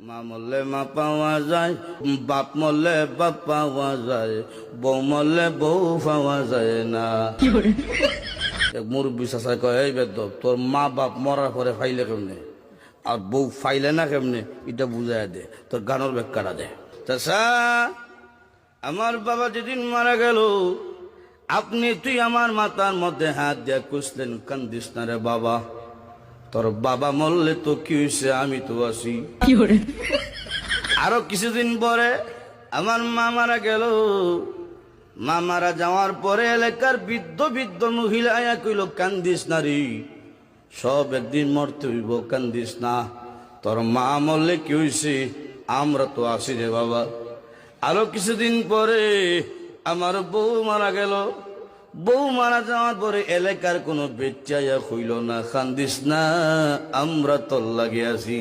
মা মরলে মা পাওয়া যায়, বাপ মরলে বাপ পাওয়া যায়, বউ মরলে বউ পাওয়া যায় না। এক মুরব্বী চাচাই কয়, এই বেদব, তোর মা বাপ মরার পরে ফাইলে কেমনে আর বউ ফাইলে না কেমনে, এটা বুঝাই দে, তোর গানোর ব্যাখ্যাটা দে। চাচা, আমার বাবা যেদিন মারা গেল, তুই আমার মাথার মধ্যে হাত দিয়ে কুসলেন, কান্দিস না রে বাবা, তোর বাবা মরলে তো কি হয়েছে, আমি তো আছি। আরো কিছুদিন পরে আমার মা মারা গেল। মা মারা যাওয়ার পরে এলাকার বৃদ্ধ বৃদ্ধ মহিলা আয়া কইল, কান্দিস না রে, সব একদিন মরতে হইব, কান্দিস না, তোর মা মরলে কি হয়েছে, আমরা তো আছি রে বাবা। আরো কিছুদিন পরে আমার বউ মারা গেল। বউ মারা যাওয়ার পরে এলাকার কোনো বেচ্চাইয়া হইল না, কান্দিস না, আমরা তোর লাগে আছি।